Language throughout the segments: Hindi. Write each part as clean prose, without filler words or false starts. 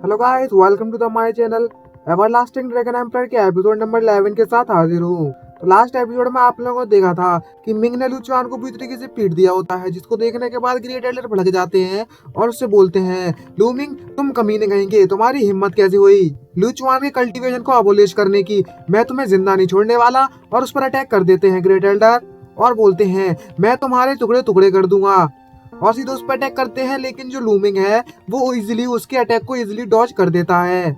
Hello guys, welcome to the my channel. Everlasting dragon empire के एपिसोड नंबर 11 के साथ हाजिर हूँ। तो लास्ट एपिसोड में आप लोगों को देखा था कि मिंग ने लुचुआन को पूरी तरीके से पीट दिया होता है, जिसको देखने के बाद ग्रेट एल्डर भड़क जाते हैं और उससे बोलते हैं, लूमिंग तुम कमीने कहेंगे, तुम्हारी हिम्मत कैसे हुई लुचुआन के कल्टीवेशन को अबोलिश करने की, मैं तुम्हें जिंदा नहीं छोड़ने वाला। और उस पर अटैक कर देते हैं ग्रेट एल्डर और बोलते हैं, मैं तुम्हारे टुकड़े टुकड़े कर दूंगा और सीधे उस पर अटैक करते हैं। लेकिन जो लूमिंग है वो इजिली उसके अटैक को इजिली डॉज कर देता है।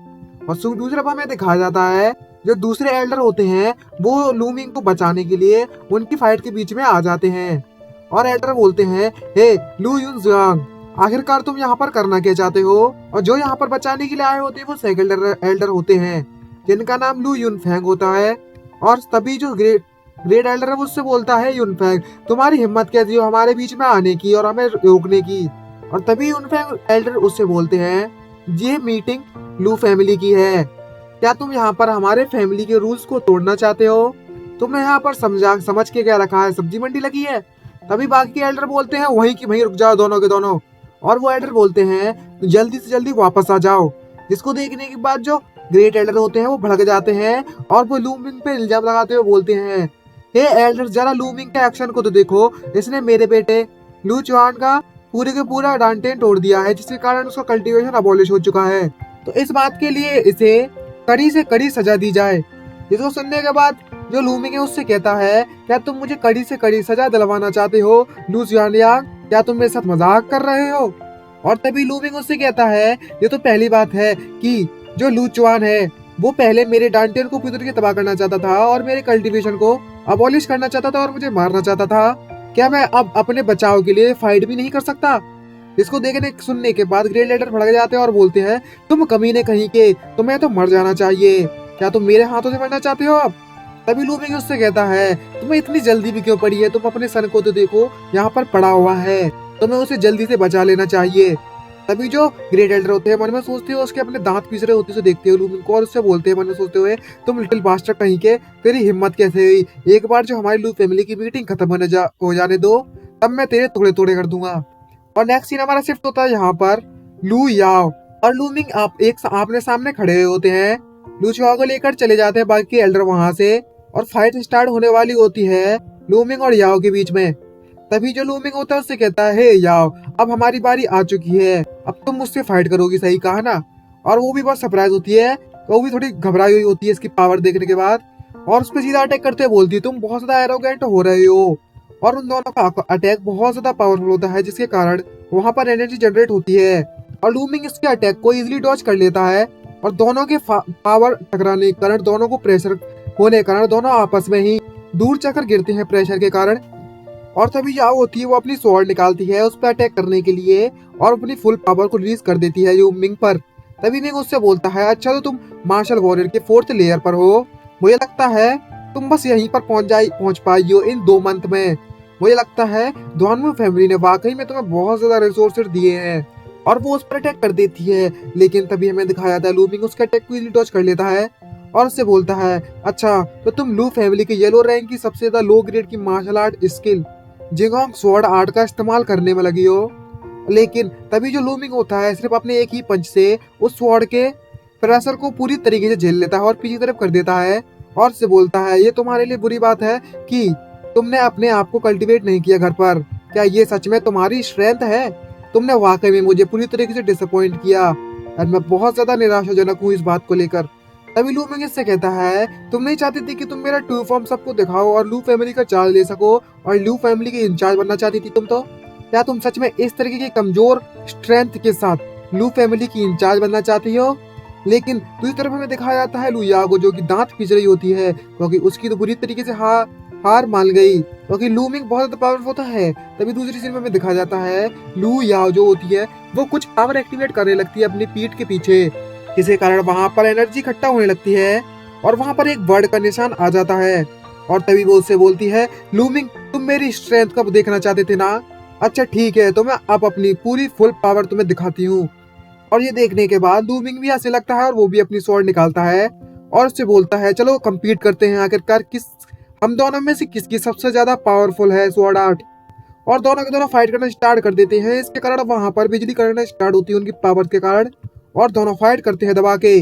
और दूसरा हमें दिखाया जाता है जो दूसरे एल्डर होते हैं वो लूमिंग को बचाने के लिए उनकी फाइट के बीच में आ जाते हैं और एल्डर बोलते हैं, हे लू यून जुआंग, आखिरकार तुम यहाँ पर करना क्या चाहते हो। और जो यहाँ पर बचाने के लिए आए होते हैं वो सेकंड एल्डर होते हैं जिनका नाम लू यून फेंग होता है। और तभी जो ग्रेट ग्रेट एल्डर है उससे बोलता है, यूनफैंग तुम्हारी हिम्मत कैसी हो हमारे बीच में आने की और हमें रोकने की। और तभी यूनफैंग एल्डर उससे बोलते हैं, ये मीटिंग लू फैमिली की है, क्या तुम यहाँ पर हमारे फैमिली के रूल्स को तोड़ना चाहते हो। तुमने यहाँ पर समझ के क्या रखा है, सब्जी मंडी लगी है। तभी बाकी एल्डर बोलते हैं, वहीं की वहीं रुक जाओ दोनों के दोनों। और वो एल्डर बोलते हैं, जल्दी से जल्दी वापस आ जाओ। जिसको देखने के बाद जो ग्रेट एल्डर होते हैं वो भड़क जाते हैं और वो लूमिंग पे इल्जाम लगाते हुए बोलते हैं, हे एल्डर जरा लूमिंग के एक्शन को तो देखो, इसने मेरे बेटे लू चुआन का पूरे के पूरा डांटेन तोड़ दिया है, जिसके कारण उसका कल्टीवेशन अबॉलिश हो चुका है। तो इस बात के लिए इसे कड़ी से कड़ी सजा दी जाए। जिसको सुनने के बाद जो लूमिंग है उससे कहता है, क्या तुम मुझे कड़ी से कड़ी सजा दिलवाना चाहते हो लू चुआन, क्या तुम मेरे साथ मजाक कर रहे हो। और तभी लूमिंग उससे कहता है, ये तो पहली बात है कि जो लू चुआन है वो पहले मेरे डांटेन को पूरी तरीके से तबाह करना चाहता था और मेरे कल्टीवेशन को अबॉलिश करना चाहता था और मुझे मारना चाहता था। क्या मैं अब अपने बचाव के लिए फाइट भी नहीं कर सकता। इसको देखने सुनने के बाद ग्रेट एल्डर भड़क जाते हैं और बोलते हैं, तुम कमीने कहीं के, तुम्हें तो मर जाना चाहिए, क्या तुम मेरे हाथों से मरना चाहते हो अब। तभी लूमिंग उससे कहता है, तुम्हें इतनी जल्दी भी क्यों पड़ी है, तुम अपने सन को तो देखो, यहाँ पर पड़ा हुआ है, तुम्हें उसे जल्दी से बचा लेना चाहिए। तभी जो ग्रेट एल्डर होते हैं मन में सोचते हो उसके अपने दांत पीस रहे होते से देखते हो लूमिंग को और उससे बोलते हैं मन में सोचते हुए, तुम लिटिल बास्टर्ड कहीं के, तेरी हिम्मत कैसे हुई, एक बार जो हमारी लू फैमिली की मीटिंग खत्म हो जाने दो, तब मैं तेरे टुकड़े टुकड़े कर दूंगा। और नेक्स्ट सीन हमारा शिफ्ट होता है यहाँ पर लू याओ और लूमिंग आप एक आपने सामने खड़े हुए होते हैं। लू चाओ को लेकर चले जाते हैं बाकी एल्डर वहां से और फाइट स्टार्ट होने वाली होती है लूमिंग और याओ के बीच में। तभी जो लूमिंग होता है उससे कहता है, हे याओ अब हमारी बारी आ चुकी है, अब तुम मुझसे फाइट करोगी, सही कहा ना। और वो भी बहुत सरप्राइज होती है, वो भी थोड़ी घबराई हुई होती है इसकी पावर देखने के बाद और उस पर सीधा अटैक करते हुए बोलती है, तुम बहुत ज्यादा एरोगेंट हो रहे हो। और उन दोनों का अटैक बहुत ज्यादा पावरफुल होता है जिसके कारण वहां पर एनर्जी जनरेट होती है और लूमिंग इसके अटैक को इजिली डॉज कर लेता है और दोनों के पावर टकराने के कारण, दोनों को प्रेशर होने के कारण दोनों आपस में ही दूर चकर गिरते हैं प्रेशर के कारण। और तभी याओ होती है वो अपनी स्वॉर्ड निकालती है उस पर अटैक करने के लिए और अपनी फुल पावर को रिलीज कर देती है मिंग पर। तभी मिंग उससे बोलता है, अच्छा तो तुम मार्शल वॉरियर के 4th लेयर पर हो, मुझे लगता है तुम बस यहीं पर पहुंच पाई हो इन 2 मंथ में। मुझे लगता है दोनों फैमिली ने वाकई में तुम्हें बहुत ज्यादा रिसोर्सेज दिए हैं। और वो उस पर अटैक कर देती है, लेकिन तभी हमें दिखाया था लूमिंग उसके अटैक को इजीली डॉज कर लेता है और उससे बोलता है, अच्छा तो तुम लू फैमिली के येलो रैंक की सबसे ज्यादा लो ग्रेड की martial art skill Jingong sword art का इस्तेमाल करने में लगी हो। लेकिन तभी जो लूमिंग होता है सिर्फ अपने एक ही पंच से उस स्वॉर्ड के प्रेशर को पूरी तरीके से झेल लेता है और पीछे तरफ कर देता है और से बोलता है, ये तुम्हारे लिए बुरी बात है कि तुमने अपने आप को कल्टीवेट नहीं किया घर पर, क्या ये सच में तुम्हारी स्ट्रेंथ है। तुमने वाकई में मुझे पूरी तरीके से डिसअपॉइंट किया और मैं बहुत ज्यादा निराशाजनक हूँ इस बात को लेकर। तभी लूमिंग इससे कहता है, तुम नहीं चाहती थी कि तुम मेरा ट्रू फॉर्म सबको दिखाओ और लू फैमिली का चार्ज ले सको और लू फैमिली के इंचार्ज बनना चाहती थी तुम तो, क्या तुम सच में इस तरीके की कमजोर स्ट्रेंथ के साथ लू फैमिली की इंचार्ज बनना चाहती हो। लेकिन दूसरी तरफ हमें दिखाया जाता है लू याओ को जो कि दांत पीस रही होती है क्योंकि उसकी तो बुरी तरीके से हार मान गई क्योंकि लूमिंग बहुत ज्यादा पावरफुल होता है। तभी दूसरी सीन में हमें दिखाया जाता है लू याओ जो होती है वो कुछ पावर एक्टिवेट करने लगती है अपनी पीठ के पीछे, जिसके कारण वहां पर एनर्जी इकट्ठा होने लगती है और वहां पर एक वर्ड का निशान आ जाता है। और तभी वो उससे बोलती है, लूमिंग तुम मेरी स्ट्रेंथ कब देखना चाहते थे ना, अच्छा ठीक है तो मैं अब अपनी पूरी फुल पावर तुम्हें दिखाती हूँ। और ये देखने के बाद लूमिंग भी ऐसे लगता है और वो भी अपनी स्वॉर्ड निकालता है और उससे बोलता है, चलो कम्पीट करते हैं आखिरकार हम दोनों में से किसकी सबसे ज्यादा पावरफुल है स्वॉर्ड आर्ट। और दोनों के दोनों फाइट करना स्टार्ट कर देते हैं। इसके कारण वहां पर बिजली करना स्टार्ट होती है उनकी पावर के कारण और दोनों फाइट करते हैं दबा के।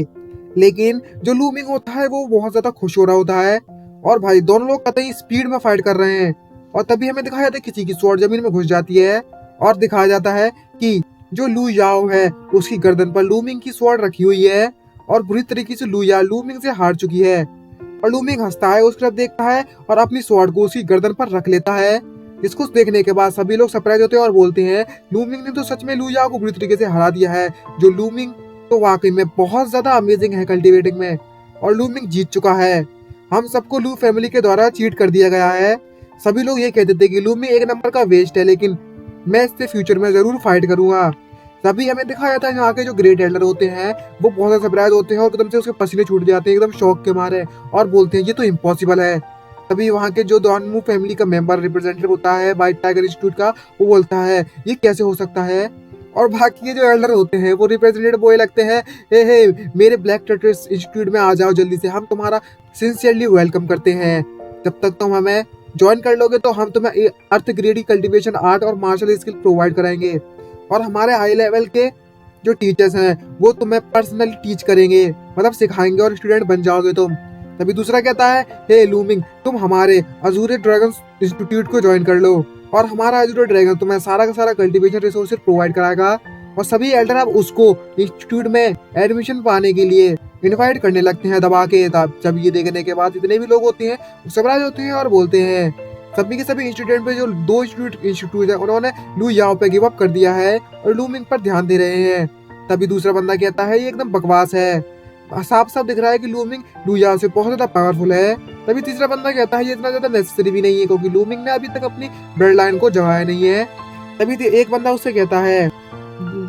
लेकिन जो लूमिंग होता है वो बहुत ज्यादा खुश हो रहा होता है और भाई दोनों लोग कतई स्पीड में फाइट कर रहे हैं। और तभी हमें दिखाया जाता है किसी की स्वॉर्ड जमीन में घुस जाती है और दिखाया जाता है कि जो लू याओ है उसकी गर्दन पर लूमिंग की स्वॉर्ड रखी हुई है और बुरी तरीके से लू याओ लूमिंग से हार चुकी है। और लूमिंग हंसता है, उसकी तरफ देखता है और अपनी स्वॉर्ड को उसकी गर्दन पर रख लेता है। इसको देखने के बाद सभी लोग सरप्राइज होते हैं और बोलते हैं लूमिंग ने तो सच में लू याओ को बुरी तरीके से हरा दिया है। जो लूमिंग तो वाकई में बहुत ज्यादा अमेजिंग है कल्टिवेटिंग में और लूमिंग जीत चुका है। हम सबको लू फैमिली के द्वारा चीट कर दिया गया है। सभी लोग ये कहते थे कि लूमिंग एक नंबर का वेस्ट है, लेकिन मैं इससे फ्यूचर में जरूर फाइट करूंगा। तभी हमें दिखाया था यहाँ के जो ग्रेट एल्डर होते हैं वो बहुत ज्यादा सरप्राइज होते हैं और एकदम से उसके पसीने छूट जाते हैं एकदम शौक के मारे और बोलते हैं ये तो इम्पॉसिबल है। तभी वहाँ के जो डॉनमू फैमिली का मेंबर रिप्रेजेंटेटिव होता है व्हाइट टाइगर इंस्टीट्यूट का, वो बोलता है ये कैसे हो सकता है। और बाकी के जो एल्डर होते हैं वो रिप्रेजेंटेटिव बोले लगते हैं हे मेरे ब्लैक टर्टल्स इंस्टीट्यूट में आ जाओ जल्दी से, हम तुम्हारा सिंसियरली वेलकम करते हैं। जब तक तुम हमें ज्वाइन कर लोगे तो हम तुम्हें अर्थ ग्रेडी कल्टीवेशन आर्ट और मार्शल स्किल प्रोवाइड कराएंगे और हमारे हाई लेवल के जो टीचर्स हैं वो तुम्हें पर्सनली टीच करेंगे, मतलब सिखाएंगे और स्टूडेंट बन जाओगे तुम। तभी दूसरा कहता है हे लूमिंग तुम हमारे अजूरे ड्रैगन इंस्टीट्यूट को ज्वाइन कर लो और हमारा अजूरे ड्रैगन तुम्हें सारा का सारा कल्टीवेशन रिसोर्सेज प्रोवाइड कराएगा। और सभी एल्डर अब उसको इंस्टीट्यूट में एडमिशन पाने के लिए इनवाइट करने लगते हैं दबा के। जब ये देखने के बाद इतने भी लोग होते हैं वो सरप्राइज होते हैं और बोलते हैं सभी के सभी इंस्टीट्यूट पे जो दो इंस्टीट्यूट है उन्होंने लू याओ पे गिव अप कर दिया है और लूमिंग पर ध्यान दे रहे हैं। तभी दूसरा बंदा कहता है ये एकदम बकवास है, साफ साफ दिख रहा है कि लूमिंग लू याओ से बहुत ज्यादा पावरफुल है। तभी तीसरा बंदा कहता है ये इतना ज्यादा नेसेसरी भी नहीं है क्योंकि लूमिंग ने अभी तक अपनी ब्लड लाइन को जगाया नहीं है। तभी एक बंदा उससे कहता है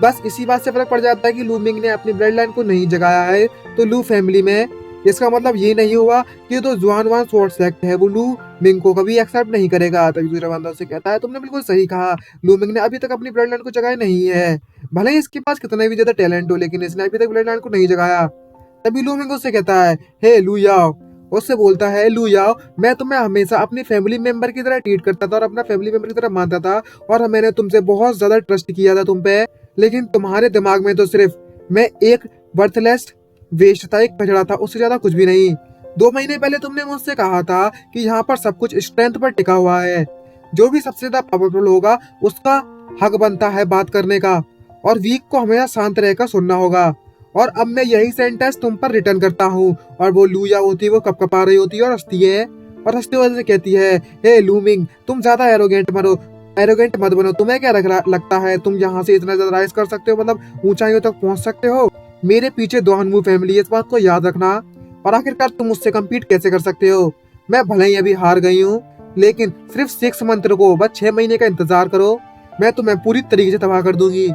बस इसी बात से फर्क पड़ जाता है कि लूमिंग ने अपनी ब्लड लाइन को नहीं जगाया है तो लू फैमिली में इसका मतलब ये नहीं हुआ कि तो जुआन वान स्वॉर्ड सेलेक्ट है वो लू मिंग को कभी एक्सेप्ट नहीं करेगा। तभी दूसरा बंदा उससे कहता है तुमने बिल्कुल सही कहा, लू मिंग ने अभी तक अपनी ब्लड लाइन को जगाया नहीं है, भले ही इसके पास कितना भी ज्यादा टैलेंट हो लेकिन इसने अभी तक ब्लड लाइन को नहीं जगाया। तभी लू मिंग उससे कहता है हे लू याओ, उससे बोलता है लू याओ मैं तुम्हें हमेशा अपनी फैमिली मेंबर की तरह ट्रीट करता था और अपना फैमिली मेंबर की तरह मानता था और मैंने तुमसे बहुत ज्यादा ट्रस्ट किया था तुम पे, लेकिन तुम्हारे दिमाग में तो सिर्फ मैं एक वर्थलेस वेस्ट था, एक कचरा था, उससे ज्यादा कुछ भी नहीं। 2 महीने पहले तुमने मुझसे कहा था कि यहाँ पर सब कुछ स्ट्रेंथ पर टिका हुआ है, जो भी सबसे ज्यादा पावरफुल होगा उसका हक बनता है बात करने का और वीक को हमेशा शांत रहकर सुनना होगा। और अब मैं यही सेंटेंस तुम पर रिटर्न करता हूँ। और वो लूया होती है वो कपकपा रही होती है और हंसती है और हंसते हुए कहती है हे लूमिंग तुम ज्यादा एरोगेंट मत बनो, तुम्हें क्या लगता है तुम यहाँ से इतना ज्यादा राइज कर सकते हो, मतलब ऊंचाइयों तक पहुंच सकते हो। मेरे पीछे दोहनमू फैमिली है, इस बात को याद रखना। और आखिरकार तुम मुझसे कम्पीट कैसे कर सकते हो, मैं भले ही अभी हार गई हूँ लेकिन सिर्फ 6 मंथ को बस 6 महीने का इंतजार करो, मैं तुम्हें पूरी तरीके से तबाह कर दूंगी।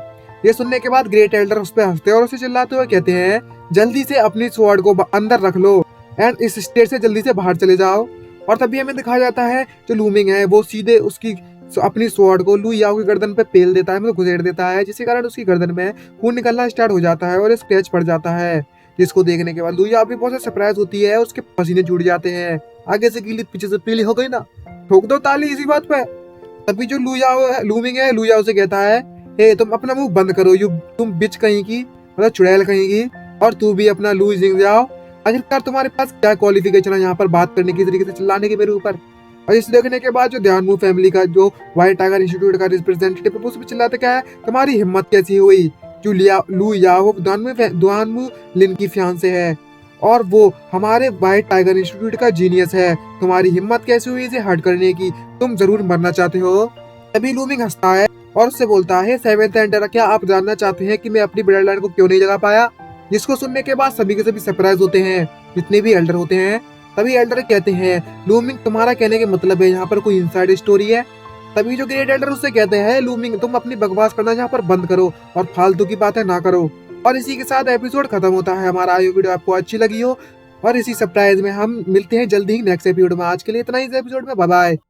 ये सुनने के बाद ग्रेट एल्डर उस पर हंसते और उसे चिल्लाते हुए कहते हैं जल्दी से अपनी स्वॉर्ड को अंदर रख लो एंड इस स्टेट से जल्दी से बाहर चले जाओ। और तभी हमें दिखाया जाता है जो लूमिंग है वो सीधे उसकी अपनी स्वॉर्ड को लू याओ की गर्दन पे पेल देता है, मतलब घुसेड़ देता है, जिसके कारण उसकी गर्दन में खून निकलना स्टार्ट हो जाता है और स्क्रैच पड़ जाता है। जिसको देखने के बाद लू याओ भी बहुत सरप्राइज होती है, उसके पसीने छूट जाते हैं, आगे से गीली पीछे से पीली हो गई ना, ठोक दो ताली इसी बात पे। तभी जो लूमिंग है लू याओ से कहता है हे तुम अपना मुंह बंद करो, तुम बिच कहीं की, मतलब चुड़ैल कहीं की, और तू भी अपना लू जिंग जाओ। आखिरकार तुम्हारे पास क्या क्वालिफिकेशन है यहाँ पर बात करने की, तरीके से चिल्लाने के मेरे ऊपर। और इस देखने के बाद जो ध्यानमू फैमिली का जो व्हाइट टाइगर इंस्टीट्यूट का रिप्रेजेंटेटिव है उस चिल्लाते क्या है तुम्हारी हिम्मत कैसी हुई, जो लू याओ ध्यानमू लिन की फियांसे है और वो हमारे व्हाइट टाइगर इंस्टीट्यूट का जीनियस है, तुम्हारी हिम्मत कैसी हुई इसे हर्ट करने की, तुम जरूर मरना चाहते हो। तभी लूमिंग हंसता है और उससे बोलता है सेवेंथ एल्डर क्या आप जानना चाहते हैं कि मैं अपनी ब्लड लाइन को क्यों नहीं जगा पाया। जिसको सुनने के बाद सभी के सभी सरप्राइज होते हैं, जितने भी एल्डर होते हैं। तभी एल्डर कहते हैं लूमिंग तुम्हारा कहने के मतलब है यहाँ पर कोई इनसाइड स्टोरी है। तभी जो ग्रेट एल्डर उससे कहते हैं लूमिंग तुम अपनी बकवास करना यहाँ पर बंद करो और फालतू की बातें ना करो। और इसी के साथ एपिसोड खत्म होता है हमारा। ये वीडियो आपको अच्छी लगी हो और इसी सरप्राइज में हम मिलते हैं जल्दी ही नेक्स्ट एपिसोड में। आज के लिए इतना ही इस एपिसोड में, बाय बाय।